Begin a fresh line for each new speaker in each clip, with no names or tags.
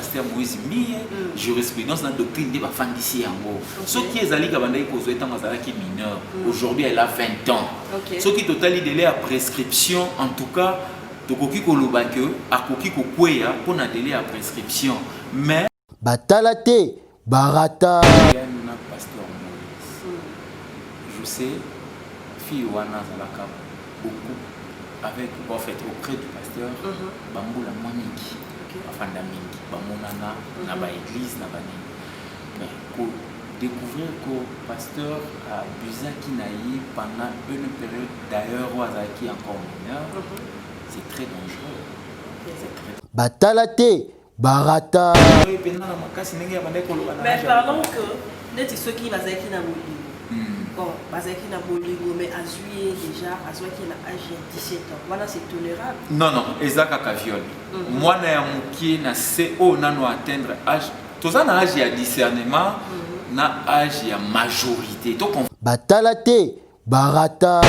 pasteur Moïse Mie jurisprudence na doctrine de bafandisi yango soki ezali kabandaki kozwa etango azalaki mineur aujourd'hui elle a 20 ans soki totali délai à prescription en tout cas tokoki koloba ke akoki kokweya mpona délai à prescription mais
batala te barata
na pasteur Moïse je sais fille wana azalaka beaucoup avec en fait auprès du pasteur bambula mingi afanda mingi bamonana na ba église na banini mais pour découvrir que pasteur abusaki na ye pendant une période d'ailleurs où azalaki encore mineur c'est très dangereux
batala te barata
mais pardon que neti soki bazalaki na molimo bon bazalaki na bolingo mais azuye déjà azwaki na âge de 17 ans voilà c'est tolérable
non ezaka ka viol mwana ya mokie na CO nano atteindre âge toza na âge ya discernement na âge ya majorité to
batala te barata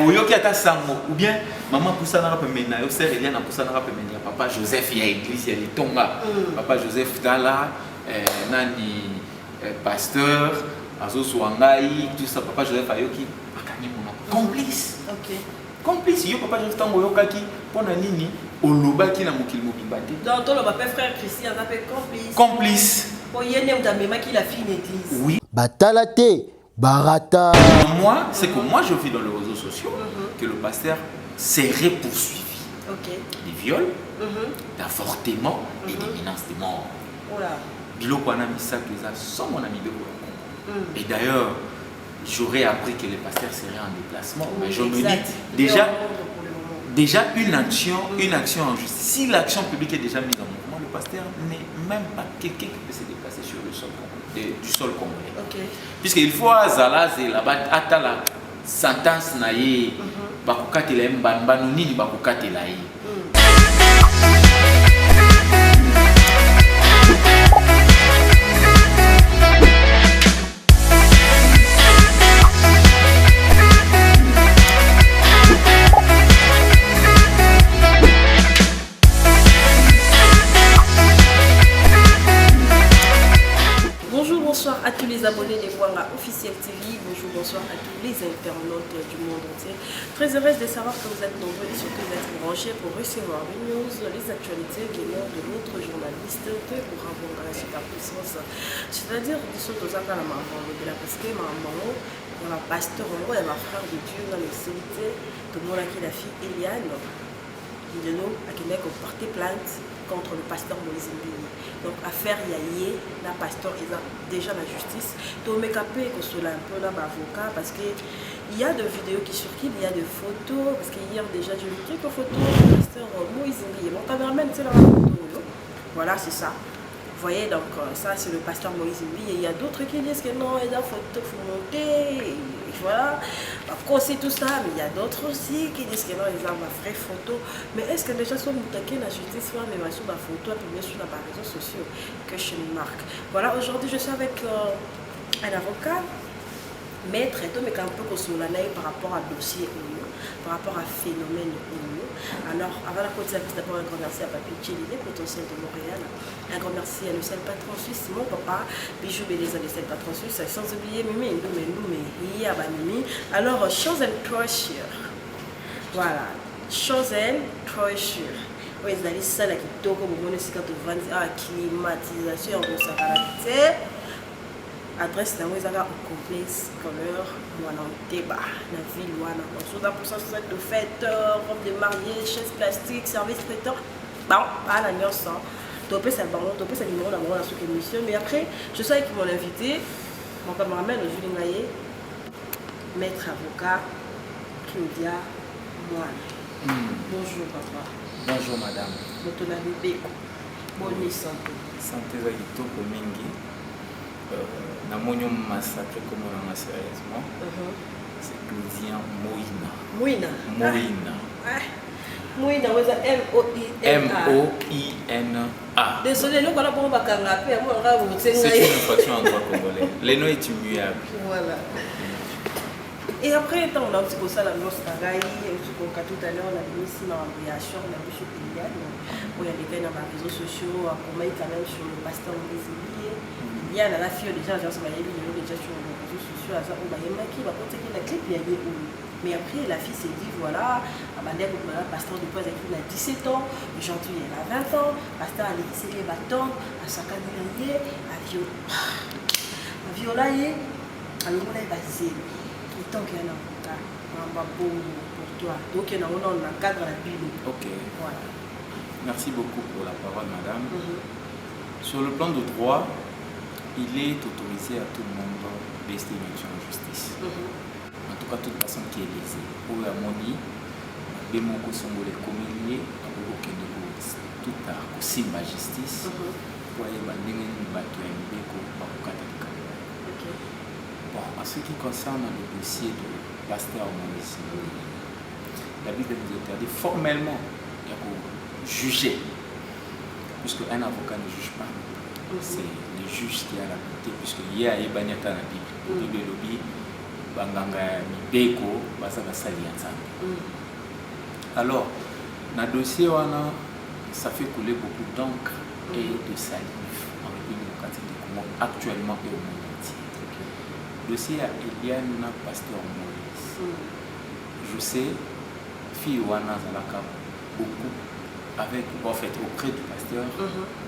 oyoki ata sango ou bien maman poussana pembeni na yo sœur Eliane poussana pembeni ya papa Joseph ya église ya litonga papa Joseph tala nani pasteur Azosu Wangai, tout ça, papa Joseph Ayoki, akani mona complice. Complice, yo papa Joseph Tango Yokaki, pona nini, olobaki na mokili mobimba te.
Donc ton papa frère Christian s'appelle complice.
Complice.
Pour yene mdamema qui la fille église.
Oui.
Batala te barata.
Moi, c'est que moi je vis dans les réseaux sociaux que le pasteur serait poursuivi. Des viols, d'avortements et des menaces de mort.
Voilà.
Biloko ana misaki eza sans mon ami Beko. Et d'ailleurs, j'aurais appris que les pasteurs seraient en déplacement. Mais je me dis, déjà une action en justice. Si l'action publique est déjà mise en mouvement, le pasteur n'est même pas quelqu'un qui peut se déplacer sur le sol du sol congolais. Puisqu'il faut Zalaz et là-bas, à la sentence naïe, bakukatela mbanbanuni ni bakukatela yi.
Bonsoir à tous les abonnés des Wanga Officiel TV, bonsoir à tous les internautes du monde entier. Très heureuse de savoir que vous êtes nombreux et surtout vous êtes branchés pour recevoir les news, les actualités venant de notre journaliste que pour avoir la superpuissance. C'est-à-dire que nous sommes tous à la maman, parce que maman, il y a un pasteur, il y a un frère de Dieu dans le célibataire, tout le monde a qui la fille Eliane, de nous, à Québec, ont porté plainte contre le pasteur Moïse Mie. Donc affaire Yaye, la pasteur est déjà la justice. Donc me capé que cela un peu là avocat parce que il y a des vidéos qui circulent, il y a des photos parce que hier déjà j'ai vu quelques photos du pasteur Moïse Mie. Mon caméraman c'est la photo. Voilà, c'est ça. Vous voyez, donc ça c'est le pasteur Moïse Mie. Et il y a d'autres qui disent que non, il y a des photos, il faut monter. Voilà, après c'est tout ça, mais il y a d'autres aussi qui disent que non, ils ont ma vraie photo. Mais est-ce que déjà soit moutaké la justice, soit même sur la photo, et puis sur les réseaux sociaux que je marque. Voilà, aujourd'hui je suis avec un avocat, maître, et tout, mais un peu sur l'année par rapport à dossier par rapport à phénomène Alors, avant la côte service, d'abord un grand merci à Papi Tchéliné, potentiel de Montréal. Un grand merci à le seul patron suisse, mon papa, Bijou Béleza, le seul patron suisse, sans oublier Mimi, Mimi, Mimi. Alors, Chosen Treasure. Voilà, Chosen Treasure. Oui, vous allez ça là qui toque au moment de climatisation, on s'arrête. Adresse dans les au complexe color Mwananteba la ville wana on pour ça de fête robe de mariée chaise plastique service traiteur bon à la nuit ça topé ça ballon topé ça numéro d'amour la sous émission mais après je sais qu'ils m'ont invité mon cameraman le Julien Ngaye maître avocat Claudia Moine. Bonjour papa.
Bonjour madame.
Motona Beko. Bonne santé.
Santé za kitoko mingi. Na monyo massacre comme on a sérieusement. C'est Claudien Moïna.
Moïna.
Moïna, M-O-I-N-A.
Désolé, nous voilà pour bakanga pe moi
c'est une infraction en droit congolais. Les noms est immuable.
Voilà. Et après, on a aussi ça, la noce tagaï, tout à l'heure, on a mis ici dans l'ambiation, on a vu sur Péliane, où il y a des gars dans les réseaux sociaux, comment il quand même sur le pasteur Moïse. Il y a la fille déjà, genre, ça m'a déjà sur les réseaux sociaux, où il y a qui va compter la clip, il y a eu. Mais après, la fille s'est dit, voilà, le pasteur de Poise, il a 17 ans, aujourd'hui il a 20 ans, le pasteur a laissé les bâtons, à chacun de l'année, à violer, à l'oreille basée. Et tant qu'il y a un pour toi. Donc, il y a un cadre à la Bible.
Ok.
Voilà.
Merci beaucoup pour la parole, madame. Sur le plan de droit, il est autorisé à tout le monde d'ester une action en justice. En tout cas, toute personne qui est lésée. Pour la monnaie, les mots qui sont les communiés, tout à aussi ma justice. Pour les bandits, bon, en ce qui concerne le dossier de pasteur Moïse, la Bible nous interdit formellement de juger, puisque un avocat ne juge pas. C'est le juge qui a la vérité, puisqu'il y a Ebaneta dans la Bible. La Bible lobby, Banganga Mibeko, Basaba Salianza. Alors, dans le dossier, ça fait couler beaucoup d'encre et de salive en République démocratique du Congo, actuellement et au monde entier. Dossier à Eliane, pasteur Moïse. Je sais, fille Wana Zalaka, beaucoup, avec, en fait, auprès du pasteur,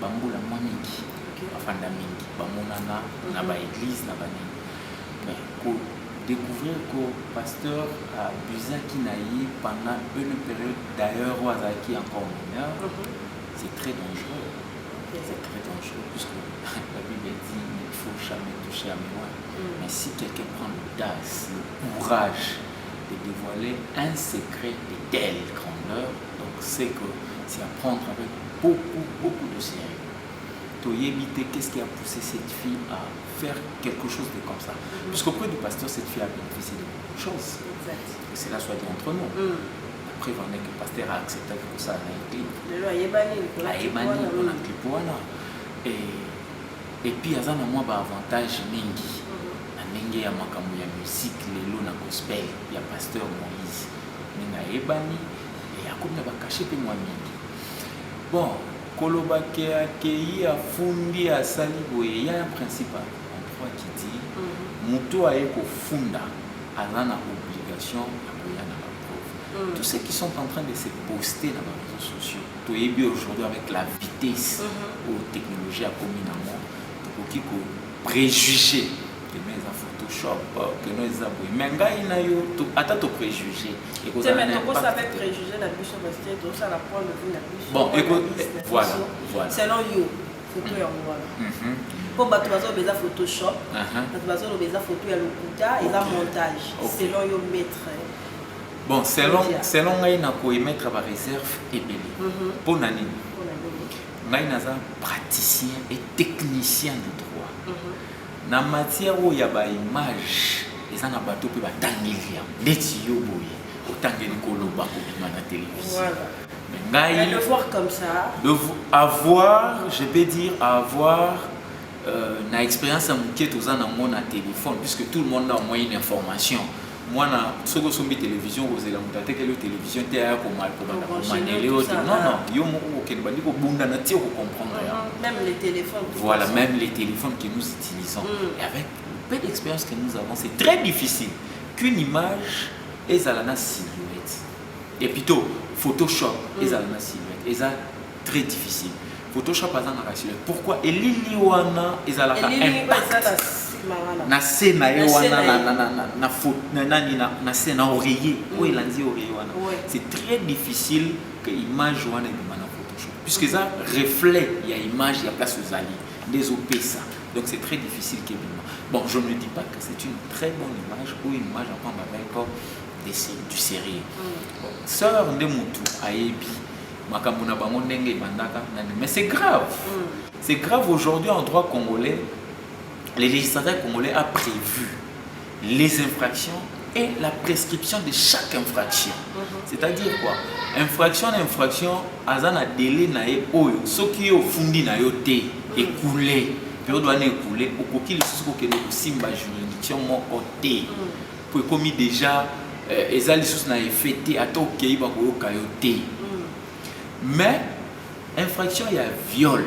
Bamboula Mamiki, enfin Damingi, Bamonana, Naba Église, Naba Nini. Mais pour découvrir que le pasteur a abusé Kinaï pendant une période d'ailleurs, qui est encore mineur, c'est très dangereux. C'est très dangereux, puisque la Bible dit qu'il ne faut jamais toucher à moi. Mais si quelqu'un prend l'audace, le courage de dévoiler un secret de telle grandeur, donc c'est que c'est à prendre avec beaucoup de sérieux. Tu as évité qu'est-ce qui a poussé cette fille à faire quelque chose de comme ça. Puisqu'auprès du pasteur, cette fille a bénéficié de beaucoup de choses. Et c'est là soit dit entre nous. Après, on est que le pasteur a accepté que ça a été. Et puis, il y a un avantage mingi. Il y a un musique, lelo na gospel, il y a pasteur Moïse. Il y a Ebani, et il y a comme un caché de moi mingi. Bon, Kolobake Akei a fundi à Salibo, il y a un principe en droit qui dit Mouto a funda, a une obligation à la preuve. Tous ceux qui sont en train de se poster dans les réseaux sociaux, tu es bien aujourd'hui avec la vitesse aux technologies à communément, tu peux préjuger. Photoshop, que nous avons. Mais il y a des préjugés.
C'est maintenant que ça fait préjuger la bouche parce que tout ça la prend le vue la bouche.
Bon, écoute, voilà.
Selon you, photo et voilà. Pour battre les Photoshop, battre les photos et le couta et la montage. Selon you maître.
Bon, selon moi, il y a une réserve et belle. Pour Nani, il y a un praticien et technicien de droit. Na matière où il y a une image, les gens ont bateau peut batangilia, ndeti yo boye, otangeli koloba ko na télévision.
Mais le voir comme ça,
avoir, je peux dire avoir une expérience à moquer tous en mon téléphone, puisque tout le monde a au moins une information. Moi, ce que sur télévision, vous allez me dire que la télévision est à comment
même les téléphones.
Voilà, même les téléphones que nous utilisons. Et avec peu d'expérience que nous avons, c'est très difficile qu'une image est à la silhouette. Et plutôt, Photoshop est à la silhouette. Et ça, très difficile. Photoshop est à la silhouette. Pourquoi? Et l'Iliwana est à la impact. Na scène na scène oreiller c'est très difficile que l'image soit dans Photoshop puisque ça reflète il y a image il y a place aux alliés des OP ça donc c'est très difficile que bon je ne dis pas que c'est une très bonne image ou une image à prendre avec du sérieux sœur de Moutou Ayebi makamuna bango ndenge bandaka mais c'est grave aujourd'hui en droit congolais. Les législateurs congolais ont prévu les infractions et la prescription de chaque infraction. C'est-à-dire quoi? Infraction, à un délai, ce qui est au fond de écoulé, période écoulé, au coquille, ce qui est aussi ma juridiction, mon côté. commis déjà ezali sous na effecté à tout qui va coyote. Mais infraction il y a viol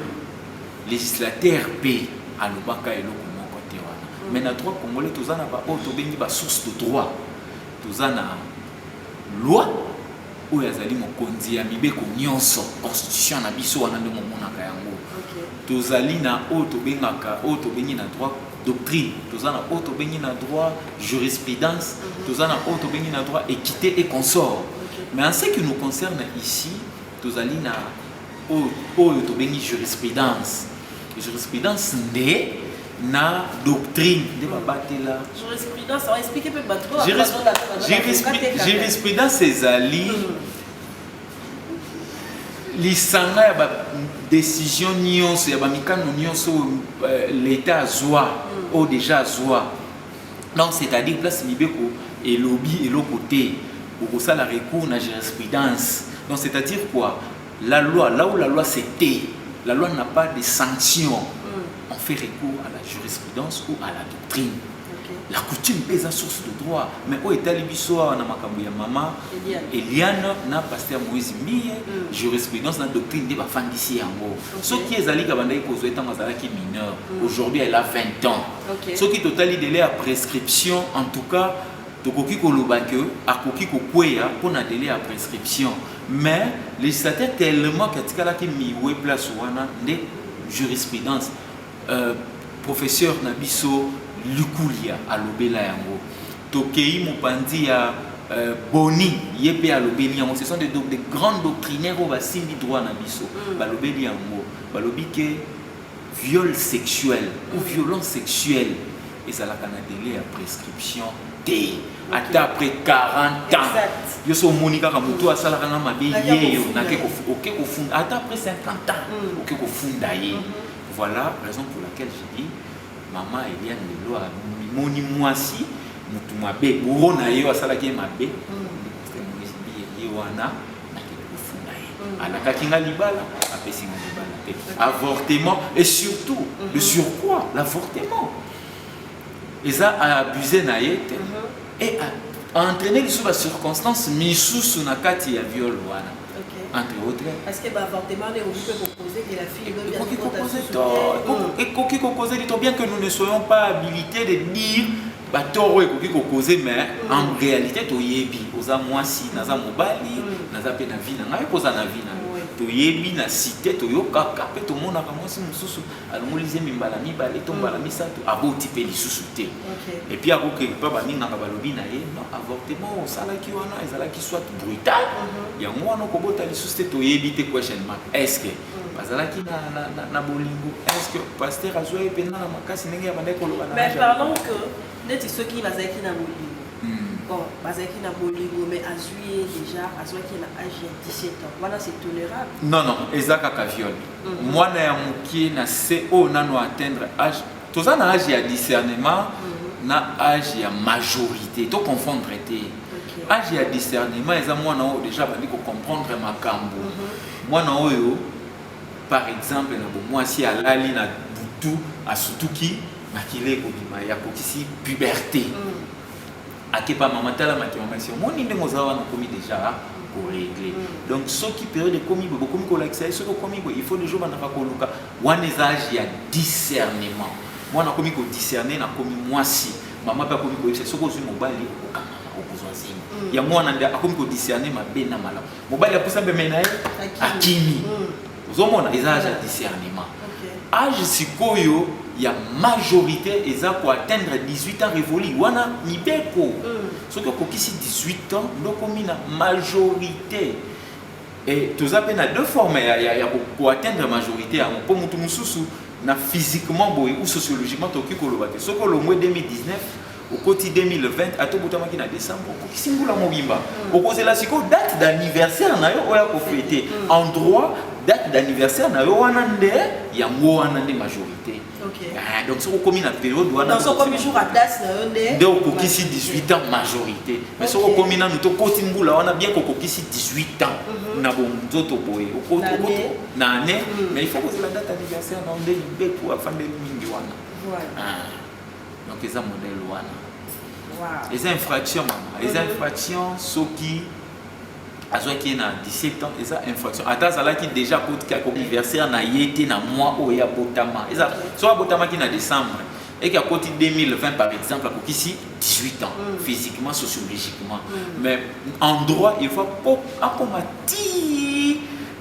législateur P à l'obaka et l'okumo côté wana. Mais na droit congolais tous ana ba to bengi ba source de droit. Tous ana loi ou yazali mokonzi ya mibeko nyonso constitution na biso wana ndo monaka yango. Tous ali na auto bengaka auto bengi na droit doctrine, tous en auto bengi na droit jurisprudence, tous en auto bengi na droit équité et consort. Mais en ce qui nous concerne ici, tous ali na auto bengi jurisprudence. Jurisprudence né na doctrine de babatela.
Jurisprudence, on va expliquer peu battre.
Jurisprudence c'est ali lisanga ya ba décision nyonso ya ba mikano nyonso l'état azwa ou déjà azwa. Donc c'est-à-dire place mibeko et lobby et l'autre pour ça la recours na jurisprudence. Donc c'est-à-dire quoi? La loi, là où la loi c'était, la loi n'a pas de sanctions. On fait recours à la jurisprudence ou à la doctrine. La coutume pèse à source de droit. Mais au État Libisoa, on a Makambuya Mama, Eliane, na pasteur Moïse Mie, jurisprudence, na doctrine de Bafan d'ici en gros. Ce qui est allé Kabanda Kozo étant Mazalaki mineur, aujourd'hui elle a 20 ans. Ce qui total délai à prescription, en tout cas, Tokoki Kolobake, à Koki Kokwea, pour un délai à prescription. Mais le législateur tellement qu'il miwe place wana de jurisprudence professeur Nabiso Lukulia à l'obéla yango Tokei Mopandi ya Boni yepe à l'obéli yango ce sont des grands doctrinaires au basili droit Nabiso balobeli yango balobi que viol sexuel ou violence sexuelle et ça la canadélé à prescription T après 40 ans yo so monika ka mutu asala kana mabeye yo na ke ko funda après 50 ans ok ko funda ye. Voilà la raison pour laquelle je dis maman Eliane Lelo a moni mwasi mutu mabe borona yo asala ki mabe yo wana na ke ko funda ye alaka kinga libala apesi libala pe avortement et surtout le surcroît l'avortement eza a abusé na yete et a entraîné les circonstances misusu na kati ya viol wana entre autres.
Est-ce que l'avortement est obligé de proposer que la fille doit bien
bien que nous ne soyons pas habilités de dire batoro ekoki kokoze mais en réalité toyebi oza mwasi naza mobali naza pe na vie na ngai koza na vie na toyebi na cité toyoka pe tomona ka mwasi mususu alongolize mimbala mibale tombala misato aboti pe lisusu te et puis akoke pa baninga ka balobi na ye non avortement osalaki wana ezalaki soit brutal yango wana kobota lisusu te toyebi te question mark est-ce que bazalaki na bolingo est-ce que pasteur azwa pe na makasi ndenge ya bandeko loba na
mais parlons que net ceux qui bazalaki na bolingo bon bazalaki na bolingo mais azui déjà azwaki na âge de 17 ans voilà c'est tolérable
non ezaka ka viol mwana ya mukie na CO nano atteindre âge toza na âge ya discernement na âge ya majorité to confondre te âge ya discernement eza mwana o déjà bandi ko comprendre makambo mwana oyo par exemple na bo mwasi alali na butu asutuki makile ko bima ya kokisi puberté akepa maman tala makiamasi moni ndenge ozawa na komi déjà pour régler donc ce qui période de komi beaucoup komi ko l'accès ce ko komi il faut des jours na koluka wana âge ya discernement mwana komi ko discerner na komi mwasi maman pa komi ko ce ko zui mobali okanga okozwazi ya mwana nda akomi ko discerner mabe na mala mobali apusa be menaye akimi ozomona âge ya discernement âge sikoyo ya majorité eza pour atteindre 18 ans révolu wana mibeko ce que kokisi 18 ans ndokomi na majorité et toza pe na deux formes ya pour atteindre majorité ya po mutu mususu na physiquement boy ou sociologiquement toki koloba te ce que le mois 2019 au côté 2020 atobutamaki na décembre kokisi ngula mobimba okozela siko date d'anniversaire na yo oya ko fêter en droit date d'anniversaire na yo wana nde yango wana nde majorité. Donc si on commune à période wana
donc comme jour à date na yo nde
donc kokisi 18 ans majorité mais si on commune na to koti mbula wana bien kokisi 18 ans na bon nzoto boye okoto na année mais il faut que la date d'anniversaire na nde be pour afande mingi wana
voilà
donc eza modèle wana Les infractions, maman. Les infractions, ceux qui ont 17 ans, les infractions. Attends, ça là qui déjà pour anniversaire na yété na mois où il y a botama. Soit botama qui na décembre et qui a côté 2020 par exemple, à ici 18 ans, physiquement, sociologiquement. Mais en droit, il faut pas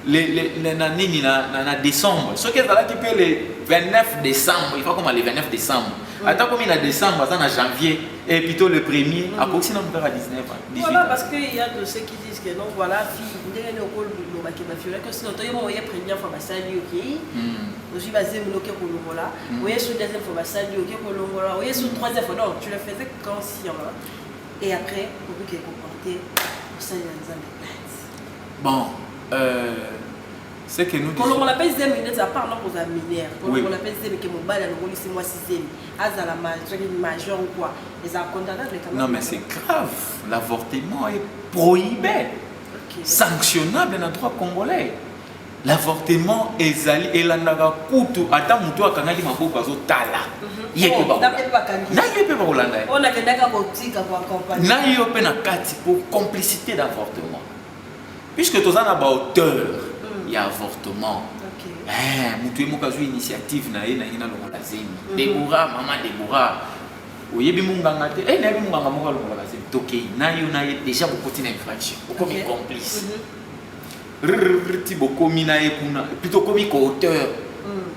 les décembre. Ce qui est là qui peut les 29 décembre, il faut comme les 29 décembre. Attends comme il a décembre, ça en janvier et plutôt le premier, à quoi sinon on à 19 ans.
Voilà, parce qu'il y a de ceux qui disent que non, voilà, fille, vous avez le rôle de l'objet que sinon, il y a une première fois, ça dit ok. Aussi, basé sur le voilà. Vous avez sur la deuxième fois, ça dit ok, vous avez sur la troisième fois, non, tu le faisais conscient. Et après, vous pouvez comporter au sein de la
bon, c'est que nous
quand on appelle 10 minutes, à part non pour la minière. Quand
oui.
on appelle 10 minutes, mon bal, on c'est moi 6e. À la major ou quoi. Les condamnables quand même.
Non, mais c'est grave. L'avortement est prohibé. Sanctionnable dans le droit congolais. L'avortement est allé et la naga kutu. Attends, mon toit, quand il m'a beau bazo tala. Il est pas. On a kati pour complicité d'avortement. Puisque tous en a auteur. Il y a avortement. Mutu mokazu initiative na ina longola zemi. Debora mama Debora. Oyebi munganga te. Na yebi munganga moka longola zemi. Tokei na yo déjà beaucoup d'infraction. Beaucoup de complice. Rrrti beaucoup mina kuna plutôt comme co-auteur.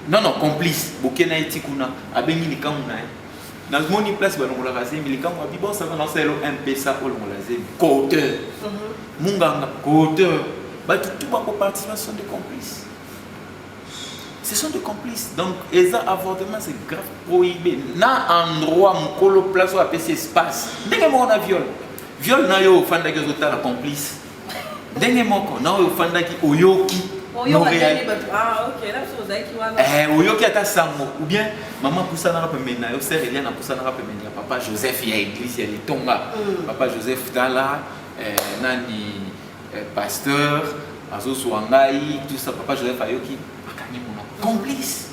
Non complice. Beaucoup na eti kuna abengi likamu na. Na moni place ba longola zemi likamu abi bon ça va lancer le MPSA au longola zemi. Co-auteur. Munganga co-auteur. Tout ma participation sont des complices. Ce sont des complices. Donc, les avortements, c'est grave prohibé. Na endroit, mon colo place où a PC espace. Dès que on a viol. Viol, na yo fanda qui est la complice. Dès que mon na yo fanda qui oyoki. Ah, ok. Là, c'est oyoki ata sango. Ou bien, maman poussa na rapemena. Yo sœur Eliane poussa na rapemena. Papa Joseph, il y a église, il y a les tonga. Papa Joseph Tala, nani. Pasteur, Azo Souangaï, tout ça, papa Joseph Ayoki, complice.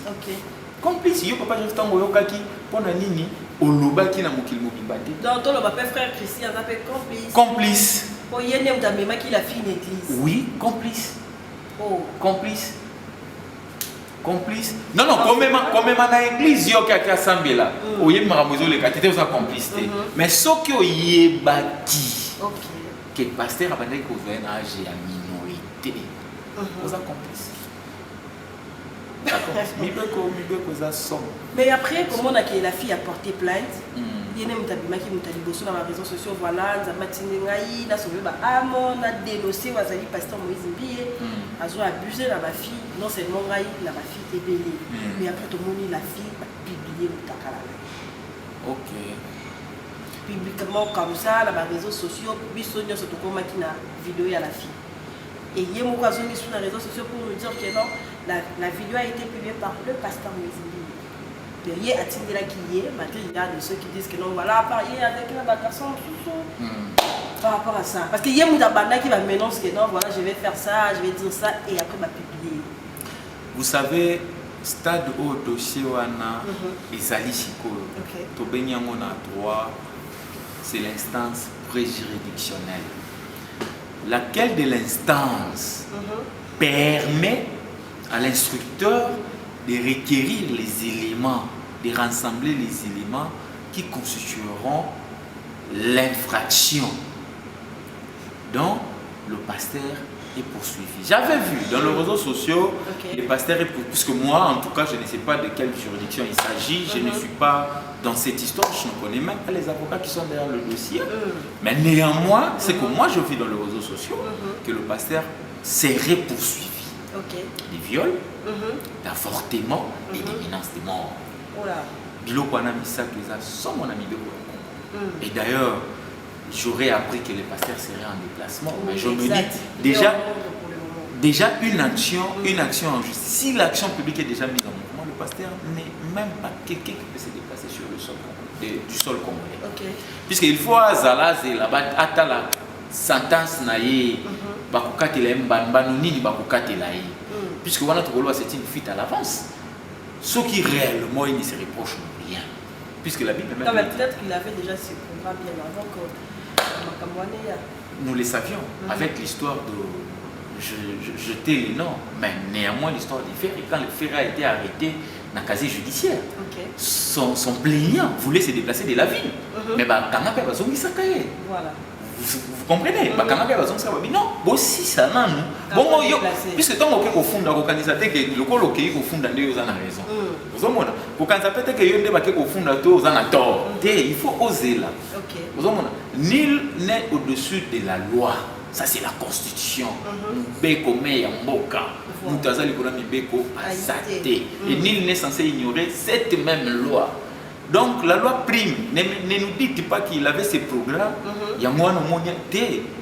Complice, yo papa Joseph Tango Yokaki, pour Nini, Olobaki na Mokil Mokibate.
Donc, ton papa frère Christian s'appelle complice.
Complice.
Pour y aller, on a qui la fille d'église.
Oui, complice.
Oh.
Complice. Complice. Non, quand même à l'église, yo kaka sambela. Oye maramozo le katete aux complicité. Mais ce que y bâti.
OK.
Que le pasteur a dit qu'on veut un âge à minorité. Vous avez compris. D'accord.
Mais après, comment on a que la fille a porté plainte, il y a dans les réseaux sociaux, voilà, on a sauvé on a dénoncé le pasteur Moïse Mbiye, a abusé de ma fille, non seulement la fille est belle, mais après tout le monde, la fille a publié le takala.
Ok.
Publiquement comme ça, dans les réseaux sociaux, Bissonio se trouve comme une vidéo à la fille. Et il y a une occasion sur les réseaux sociaux pour nous dire que non, la vidéo a été publiée par le pasteur Moïse. Il y a attendu là qui est, malgré il y a de ceux qui disent que non, voilà, parier avec la garçon par rapport à ça. Parce qu'il y a une bande qui va m'annoncer que non, voilà, je vais faire ça, je vais dire ça, et après va publier.
Vous savez, stade au dossier wana ezali sikoyo. To benyango na droit. C'est l'instance préjuridictionnelle. Laquelle de l'instance permet à l'instructeur de requérir les éléments, de rassembler les éléments qui constitueront l'infraction dont le pasteur est poursuivi. J'avais vu dans les réseaux sociaux, les pasteurs, puisque moi en tout cas je ne sais pas de quelle juridiction il s'agit, je ne suis pas dans cette histoire, je ne connais même pas les avocats qui sont derrière le dossier, mais néanmoins, c'est que moi je vis dans les réseaux sociaux que le pasteur serait poursuivi. Des viols, d'avortement et des menaces de mort. Et d'ailleurs, j'aurais appris que les pasteurs seraient en déplacement, mais je me dis déjà une action en justice. Si l'action publique est déjà mise en mouvement, le pasteur n'est même pas quelqu'un qui peut se déplacer sur le sol du sol congolais. Puisqu'il faut la sentence naïe, puisque c'est une fuite à l'avance. Ce qui réellement, il ne se reproche rien. puisque la Bible
même... Peut-être qu'il avait déjà ce programme bien avant que Makamouane.
Nous le savions, avec l'histoire de jeter les noms, mais néanmoins l'histoire du fer, et quand le fer a été arrêté dans le casier judiciaire, son plaignant voulait se déplacer de la ville, mais bah, quand on a besoin de ça, voilà. Vous comprenez? Non, si ça n'a pas. Bon, puisque tant qu'on au fond, on organise que le col au fond d'un deux ans a raison. Vous comprenez? Pour quand ça peut être que y a au fond d'un deux ans a tort. Il faut oser là. Vous comprenez? Nul n'est au-dessus de la loi. Ça c'est la constitution. Beko me yamboka. Mutazali konami beko azate. Et nul n'est censé ignorer cette même loi. Donc la loi prime. Ne nous dites pas qu'il avait ces programmes. Il y a moins de moyens.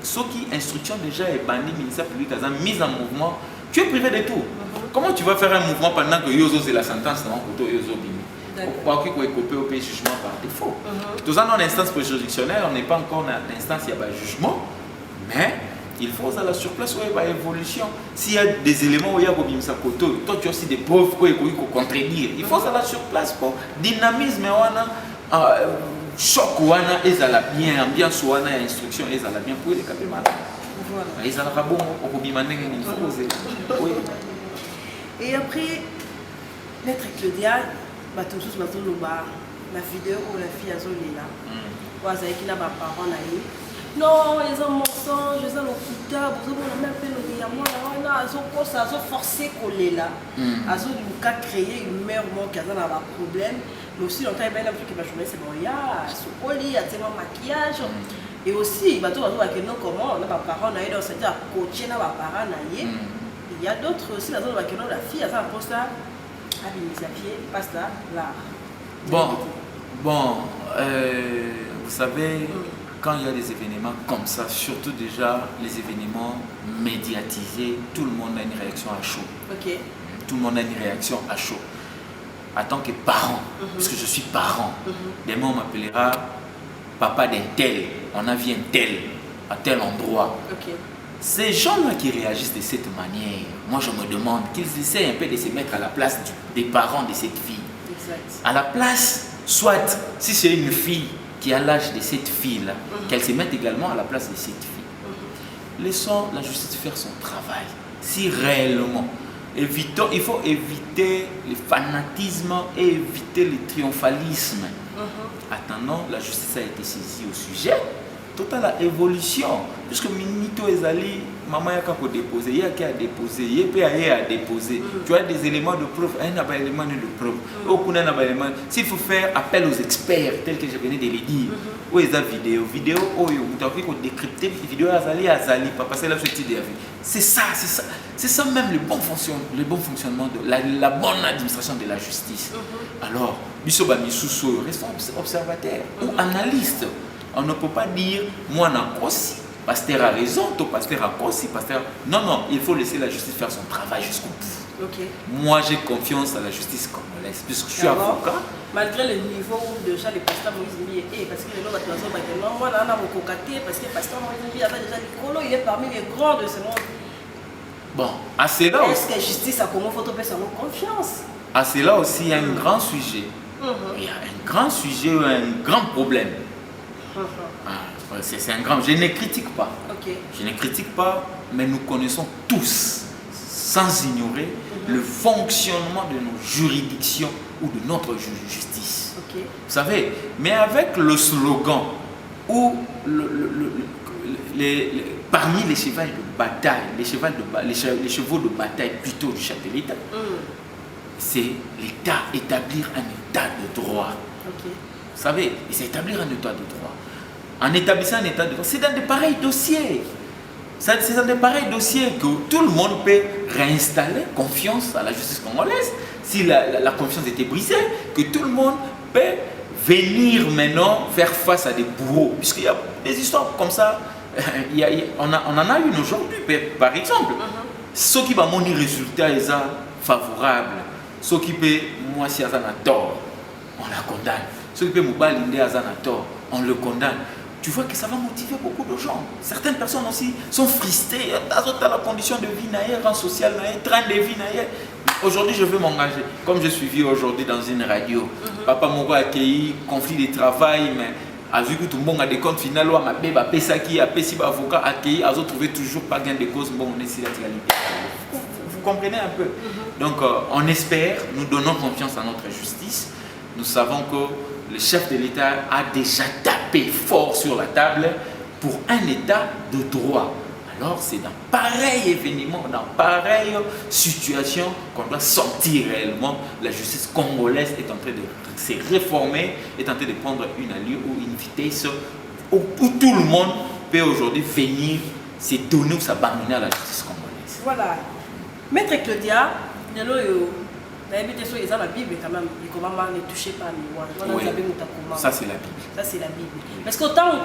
Ce qui instruction déjà est banni, ministère public a mise en mouvement. Tu es privé de tout. Comment tu vas faire un mouvement pendant que Yozo c'est la sentence dans le côté Yozo Bimi? Pourquoi qu'il faut écoper au pays jugement par défaut? Tout ça dans l'instance juridictionnelle, on n'est pas encore dans l'instance il y a un jugement, mais il faut aller sur place où il y a une évolution. S'il y a des éléments où il y a un koto, toi tu as aussi des preuves où il faut contredire. Il faut aller sur place pour dynamisme, choc, ils allaient bien, ambiance, instruction, ils allaient bien pour les capter malades. Ils allaient bon au bimané, il faut oser.
Et après, Maître Claudia, la vidéo où la fille a zolé là, qui n'a pas parole à elle. Non, ils ont mensonge, ils ont l'hôpital, vous avez même fait le diamant, ils ont forcé coller là. Ils ont créé une mère qui a un problème. Mais aussi, longtemps, il y a un truc qui va jouer, c'est bon, il y a ce collier, il y a tellement de maquillage. Et aussi, il y a comment, on a parents, on a coaché, on a parents, il y a d'autres aussi, la fille, elle a un poste à l'initiative, passe là, l'art.
Bon, vous savez, quand il y a des événements comme ça, surtout déjà les événements médiatisés, tout le monde a une réaction à chaud. Tout le monde a une réaction à chaud. En tant que parent, parce que je suis parent, demain on m'appellera papa d'un tel, on a vu un tel, à tel endroit. Ces gens-là qui réagissent de cette manière, moi je me demande qu'ils essaient un peu de se mettre à la place des parents de cette fille. À la place, soit si c'est une fille qui a l'âge de cette fille-là, qu'elle se mette également à la place de cette fille. Laissons la justice faire son travail. Si réellement, il faut éviter le fanatisme et éviter le triomphalisme. Attendant, la justice a été saisie au sujet. Totale évolution. Puisque Minito Ezali, maman a qu'à déposer, il y a qu'à déposer, il y a à déposer. Tu as des éléments de preuve, un élément de preuve. S'il faut faire appel aux experts, tel que je venais de le dire, où est la vidéo, tu as vu qu'on décrypter les vidéos Azali, pas passer là sur le titre. C'est ça même le bon fonctionnement, la bonne administration de la justice. Alors, Bisoba Missousso, restons observateurs ou analystes. On ne peut pas dire, moi, aussi, pasteur a raison, ton pasteur a aussi, pasteur. Non, il faut laisser la justice faire son travail jusqu'au bout. Moi, j'ai confiance à la justice congolaise, puisque je suis avocat.
Malgré le niveau où déjà les pasteurs Moïse Mbi est, parce que les gens vont moi, là, on a recocaté, parce que le pasteur Moïse Mbi avait déjà l'écolo, il est parmi les grands de ce monde.
Bon, à cela aussi.
Est-ce que la justice a comment faut faire sa confiance?
À cela aussi, il y a un grand sujet. Il y a un grand sujet, un grand problème. C'est un grand. Je ne critique pas. Je ne critique pas, mais nous connaissons tous, sans ignorer, le fonctionnement de nos juridictions ou de notre justice. Vous savez, mais avec le slogan où parmi les chevaux de bataille, les chevaux de bataille plutôt du chef de l'État, c'est l'État établir un état de droit. Vous savez, c'est établir un état de droit. En établissant un état de droit, c'est dans de pareils dossiers. C'est dans de pareils dossiers que tout le monde peut réinstaller confiance à la justice congolaise. Si la confiance était brisée, que tout le monde peut venir maintenant faire face à des bourreaux. Puisqu'il y a des histoires comme ça, on en a une aujourd'hui, par exemple. Ce qui va mon résultat est favorable. Ce qui peut, moi, si Azan a tort, on la condamne. Ce qui peut m'oublier Azan a tort, on le condamne. Tu vois que ça va motiver beaucoup de gens. Certaines personnes aussi sont frustrées dans la condition de vie, en social, train de vie. aujourd'hui je veux m'engager. Comme je suis vu aujourd'hui dans une radio, Papa Moko a accueilli conflit de travail, mais a vu que tout le monde a des comptes finaux, ma bébé a Pesaki, a Pessi, avocat accueilli, a trouvé toujours pas gain de cause, bon, on est ici la égalité. Vous comprenez un peu? Donc on espère, nous donnons confiance à notre justice. Nous savons que le chef de l'État a déjà tapé fort sur la table pour un État de droit. Alors c'est dans pareil événement, dans pareille situation qu'on doit sentir réellement la justice congolaise est en train de se réformer, est en train de prendre une allure ou une vitesse où tout le monde peut aujourd'hui venir se donner ou s'abandonner à la justice congolaise.
Voilà. Maître Claudia, la Bible quand même, ne touchez pas à moi.
Oui. Ça c'est la Bible.
Ça c'est la Bible. Parce qu'autant on a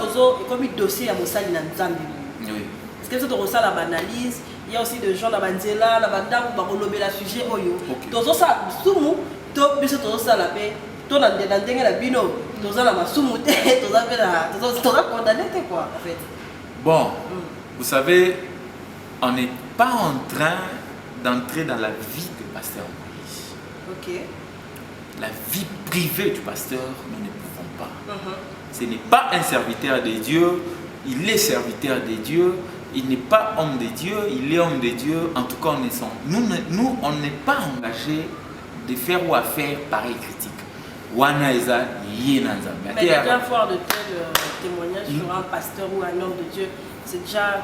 comme un dossier à Mossali Nanzambi.
Oui.
Parce que tu as la analyse, il y a aussi des gens la banzela, la banda ou barolobe la sujet oyo. Tozo ça sumu, to biso tozo ça la paix. To na ndenge la bino, tozo la masumu te, tozo fait la tozo condamné quoi en fait.
Bon, vous savez, on n'est pas en train d'entrer dans la vie du pasteur Moïse.
OK.
La vie privée du pasteur, nous ne pouvons pas. Ce n'est pas un serviteur de Dieu, il est serviteur de Dieu. Il n'est pas homme de Dieu, il est homme de Dieu. En tout cas, nous, on n'est pas engagé de faire ou à faire pareille critique. Wana eza yenanza.
Mais déjà avoir de tels témoignages sur un pasteur ou un homme de Dieu, c'est déjà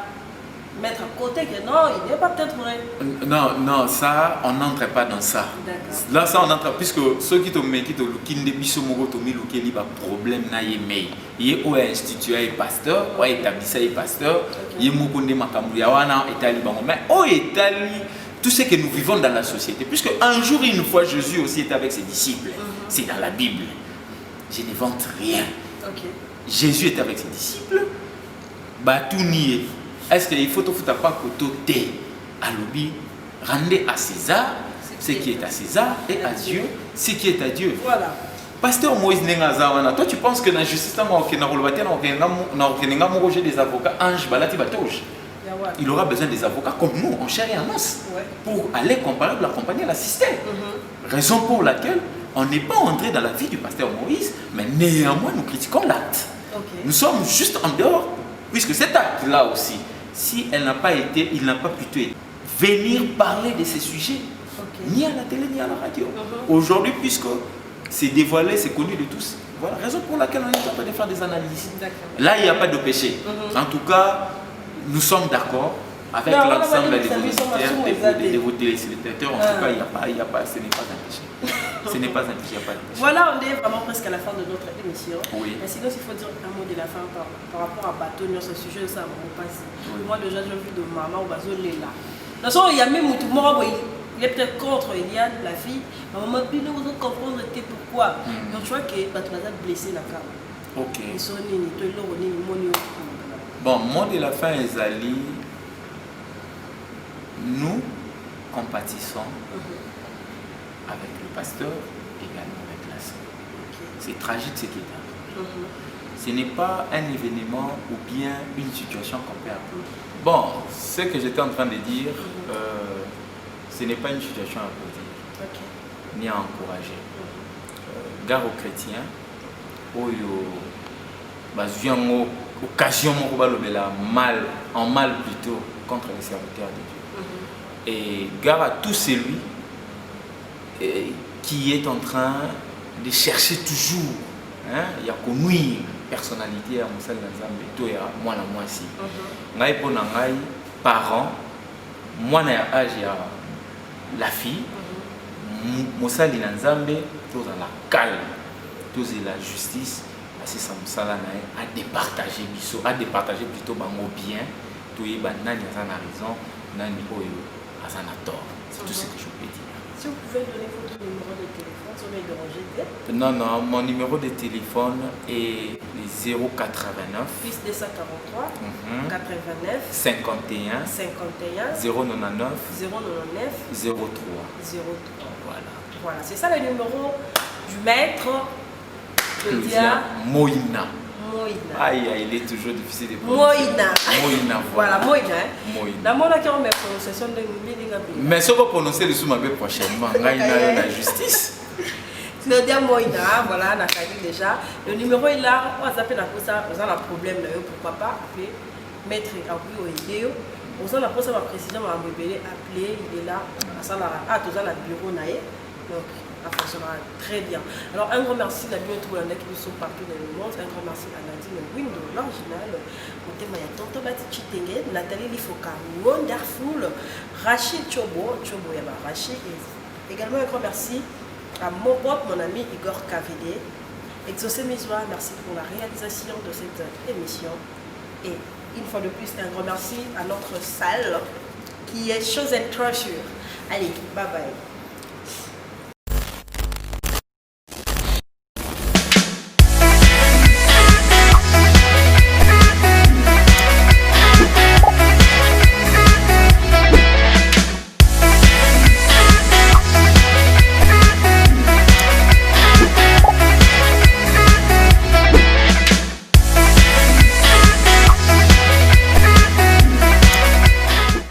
mettre à côté que non, il n'est pas peut-être vrai.
Non, ça, on n'entre pas dans ça. Là, ça, on entre, puisque ceux qui te mettent, qui ne sont pas problème, il y a un institut, un pasteur, un établissement, un pasteur, il y a un mais tout ce que nous vivons dans la société, puisque un jour, une fois, Jésus aussi était avec ses disciples, c'est dans la Bible. Je n'invente rien. Jésus était avec ses disciples, tout nier. Est-ce qu'il faut tout pas côté à l'oubli, rendez à César ce qui est à César et à Dieu ce qui est à Dieu.
Voilà.
Pasteur Moïse Nengazawana, toi tu penses que dans la justice, des avocats, ange, balati, batouche. Il aura besoin des avocats comme nous, en chair et en os, pour aller comparer, l'accompagner, l'assister. Raison pour laquelle on n'est pas entré dans la vie du pasteur Moïse, mais néanmoins nous critiquons l'acte. Nous sommes juste en dehors, puisque cet acte-là aussi, si elle n'a pas été, il n'a pas pu venir parler de ces sujets, ni à la télé, ni à la radio. Aujourd'hui, puisque c'est dévoilé, c'est connu de tous, voilà la raison pour laquelle on est en train de faire des analyses. Là, il n'y a pas de péché. En tout cas, nous sommes d'accord avec l'ensemble de vos téléspectateurs. En tout cas, il n'y a pas, ce n'est pas un péché. Ce n'est pas un péché, il n'y a pas de péché.
Voilà, on est vraiment presque à la fin de notre émission.
Mais
sinon, il faut dire un mot de la fin par rapport à Bateau, ce sujet de ça, on passe. Moi, déjà, j'ai vu de maman ou Bazo Lela. De toute façon, il y a même tout le monde, il est peut-être contre Eliane, la fille. Mais maman, puis nous, vous comprendre pourquoi. Donc, je vois que Bateau va blessé la carte.
Bon, mot de la fin, Ezali, nous compatissons avec le pasteur, également avec la sœur. C'est tragique ce qui est arrivé. Ce n'est pas un événement ou bien une situation qu'on peut applaudir. Bon, ce que j'étais en train de dire, ce n'est pas une situation à applaudir, ni à encourager. Gare aux chrétiens, occasion mal, en mal plutôt, contre les serviteurs de Dieu. Et gare à tout celui qui est en train de chercher toujours, il y a qu'on nuire personnalité à Moussal Nzambe, toi et moi la moi si. Ngai pour ngai parents, moi na âge ya la fille, Moussal Nzambe, tous à la calme, tous à la justice. C'est ça à départager biso, à départager plutôt bango bien, tout y nani a raison, nani oyo a tort. C'est tout ce que je peux dire.
Si vous pouvez donner votre numéro de téléphone, ça va déranger.
Non, mon numéro de téléphone est 089
plus 243 89
51 099 03.
Voilà, c'est ça le numéro du maître
Claudia Moïna.
Moïna.
Aïe, il est toujours difficile de prononcer.
Moïna. Voilà, Moïna.
Moïna.
Dans mon accord, on met prononciation de Moïna.
Mais si on va prononcer le sous-mabé prochainement, il y a la justice.
Claudia Moïna, voilà, on a dit déjà. Le numéro est là, on va s'appeler ça, on a un problème là, pourquoi pas appeler maître Abou Oedeo. On a posé ma précision, on va appeler, il est là, à tout ça, le bureau naïe. Donc, ça fonctionnera très bien. Alors, un grand merci à tous les qui sont partout dans le monde. Un grand merci à Nadine Window, l'original. Au thème, il y a Tonton Bati Chitenge, Nathalie Lifoka, Wonderful, Rachid Chobo, il y a Rachid. Et également, un grand merci à mon pote, mon ami Igor KVD. Exaucé Misoa, merci pour la réalisation de cette émission. Et une fois de plus, un grand merci à notre salle qui est Chose and Treasure. Allez, bye bye.